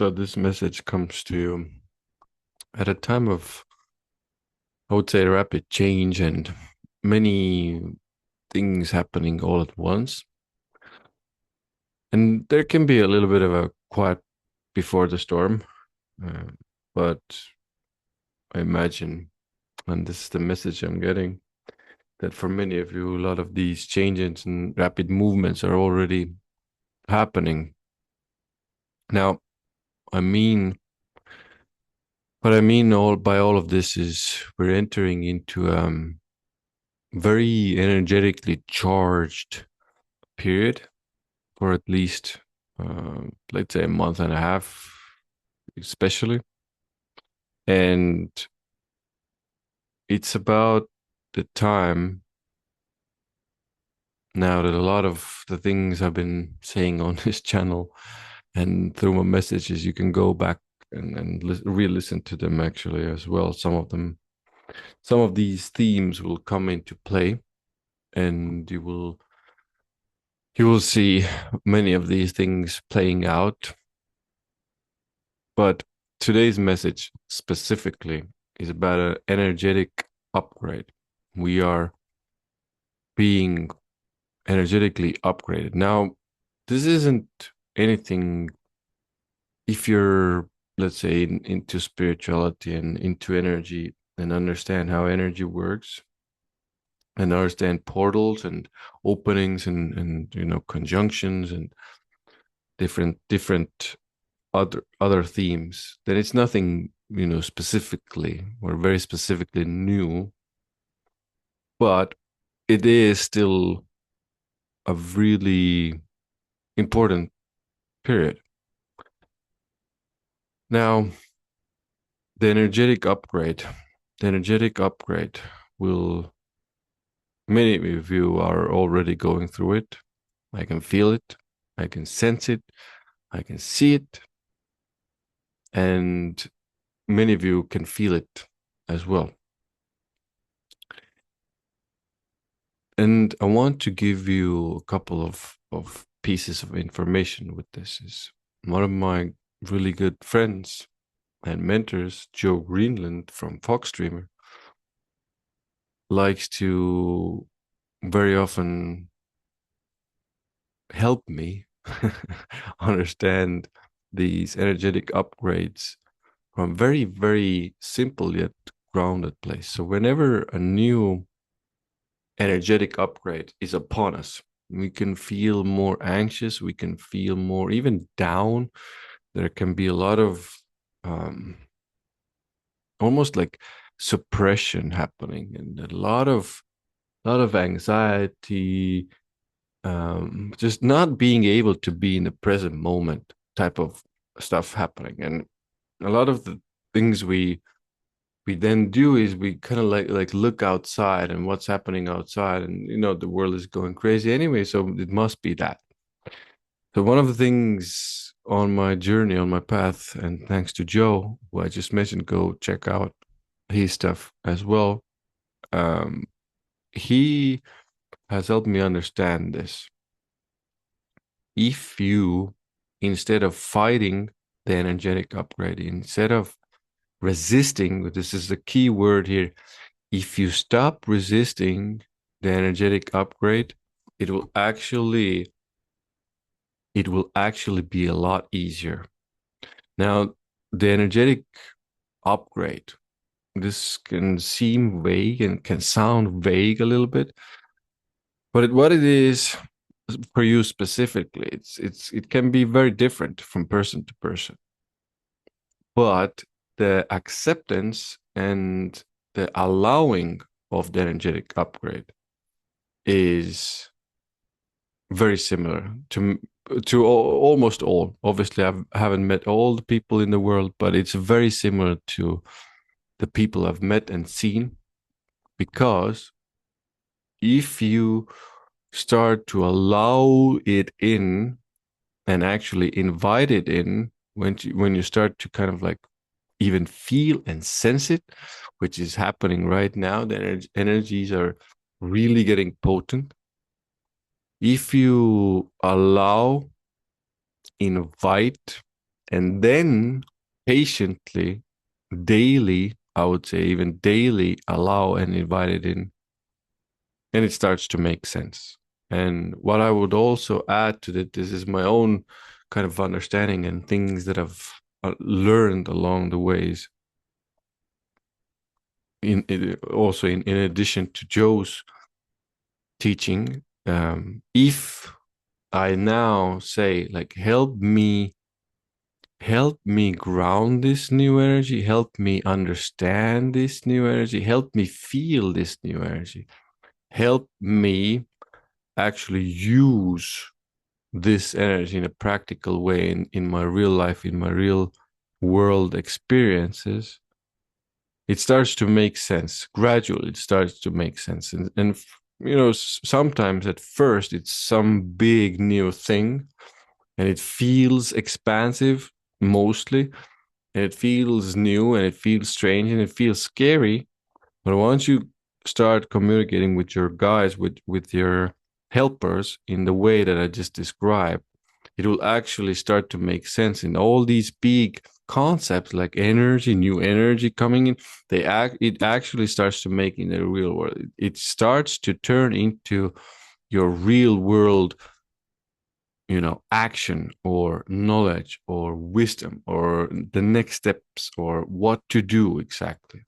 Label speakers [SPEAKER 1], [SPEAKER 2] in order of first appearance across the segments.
[SPEAKER 1] So this message comes to you at a time of, I would say, rapid change and many things happening all at once. And there can be a little bit of a quiet before the storm. Uh, but I imagine, and this is the message I'm getting, that for many of you, a lot of these changes and rapid movements are already happening. Now, I mean, what I mean all by all of this is we're entering into very energetically charged period for at least, let's say, a month and a half, especially. And it's about the time now that a lot of the things I've been saying on this channel and through my messages, you can go back and re-listen to them actually as well. Some of these themes will come into play, and you will see many of these things playing out. But today's message specifically is about an energetic upgrade. We are being energetically upgraded. Now, this isn't anything if you're, let's say, into spirituality and into energy and understand how energy works and understand portals and openings and conjunctions and different other themes, then it's nothing specifically or very specifically new, but it is still a really important period. Now, the energetic upgrade will, many of you are already going through it. I can feel it, I can sense it, I can see it, and many of you can feel it as well. And I want to give you a couple of pieces of information with this. Is one of my really good friends and mentors, Joe Greenland from Fox Streamer, likes to very often help me understand these energetic upgrades from very, very simple yet grounded place. So whenever a new energetic upgrade is upon us, we can feel more anxious, we can feel more even down. There can be a lot of um, almost like suppression happening and a lot of anxiety, just not being able to be in the present moment type of stuff happening. And a lot of the things we then do is we kind of like look outside and what's happening outside, and the world is going crazy anyway, so it must be that. So one of the things on my journey, on my path, and thanks to Joe, who I just mentioned, go check out his stuff as well. um he has helped me understand this. If you, instead of fighting the energetic upgrade, instead of resisting, this is the key word here, if you stop resisting the energetic upgrade, it will actually it will actually be a lot easier. Now, the energetic upgrade, this can seem vague and can sound vague a little bit, but what it is for you specifically, it can be very different from person to person. But the acceptance and the allowing of the energetic upgrade is very similar to almost all. Obviously, I haven't met all the people in the world, but it's very similar to the people I've met and seen. Because if you start to allow it in and actually invite it in, when you start to kind of like even feel and sense it, which is happening right now, the energies are really getting potent. If you allow, invite, and then patiently, daily, I would say even daily, allow and invite it in, and it starts to make sense. And what I would also add to that, this is my own kind of understanding and things that I've learned along the ways. Also in addition to Joe's teaching, if I now say like, help me ground this new energy, help me understand this new energy, help me feel this new energy, help me actually use this energy in a practical way in my real life, in my real world experiences, it starts to make sense. Gradually, it starts to make sense. And you know, sometimes at first it's some big new thing and it feels expansive mostly, and it feels new and it feels strange and it feels scary. But once you start communicating with your guys, with your helpers in the way that I just described, it will actually start to make sense in all these big concepts like energy, new energy coming in. It actually starts to make in the real world. It starts to turn into your real world, you know, action or knowledge or wisdom or the next steps or what to do exactly.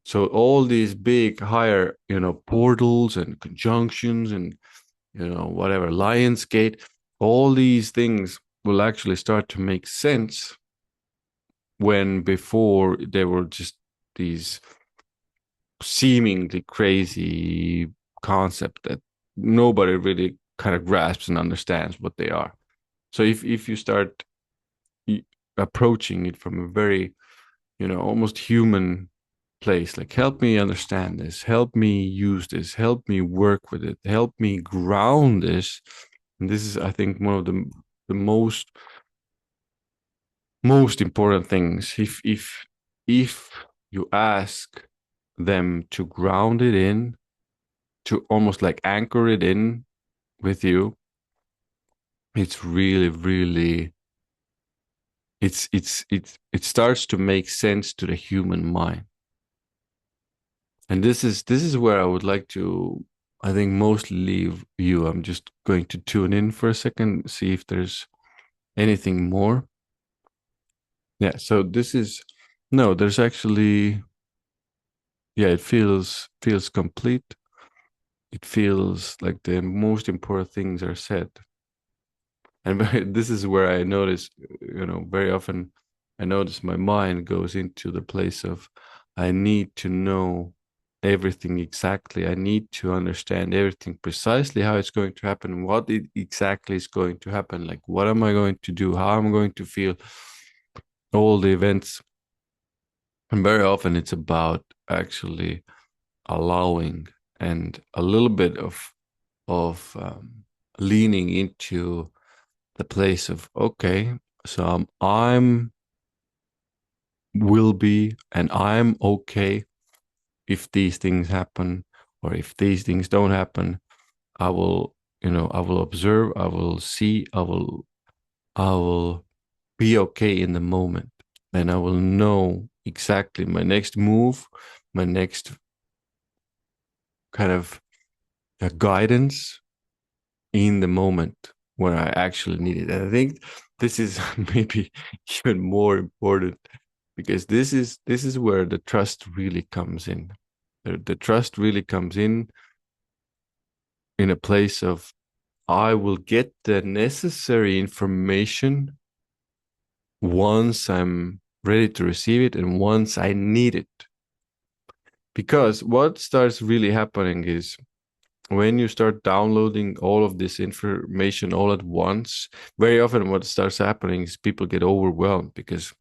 [SPEAKER 1] So all these big higher, you know, portals and conjunctions and, you know, whatever, Lion's Gate, all these things will actually start to make sense when before they were just these seemingly crazy concept that nobody really kind of grasps and understands what they are. So if you start approaching it from a very, you know, almost human place, like help me understand this, help me use this, help me work with it, help me ground this. And this is, I think, one of the most important things. If you ask them to ground it in, to almost like anchor it in with you, it's really it starts to make sense to the human mind. And this is where I would like to, I think, mostly leave you. I'm just going to tune in for a second, see if there's anything more. Yeah, so this is no, there's actually, yeah, it feels complete. It feels like the most important things are said. And this is where I notice, you know, very often I notice my mind goes into the place of I need to know everything exactly. I need to understand everything precisely how it's going to happen, what it exactly is going to happen, like what am I going to do, how I'm going to feel, all the events. And very often it's about actually allowing and a little bit of leaning into the place of okay, so I'm will be and I'm okay if these things happen or if these things don't happen. I will, you know, I will observe, I will see, I will be okay in the moment, and I will know exactly my next move, my next kind of guidance in the moment when I actually need it. And I think this is maybe even more important because this is where the trust really comes in. The trust really comes in a place of I will get the necessary information once I'm ready to receive it and once I need it. Because what starts really happening is when you start downloading all of this information all at once, very often what starts happening is people get overwhelmed because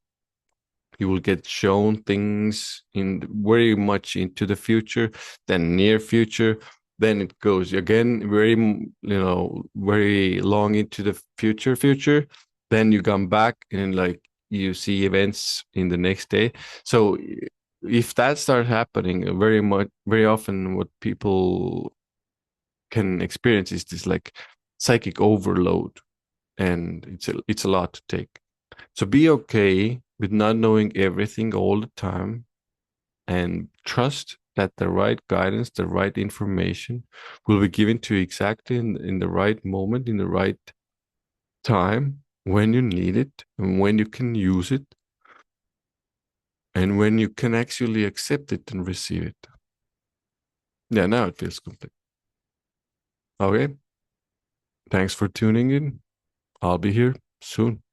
[SPEAKER 1] you will get shown things in very much into the future, then near future, then it goes again very, you know, very long into the future, then you come back and like you see events in the next day. So if that starts happening very often, what people can experience is this like psychic overload, and it's a lot to take. So be okay with not knowing everything all the time and trust that the right guidance, the right information will be given to you exactly in the right moment, in the right time, when you need it and when you can use it and when you can actually accept it and receive it. Yeah, now it feels complete. Okay. Thanks for tuning in. I'll be here soon.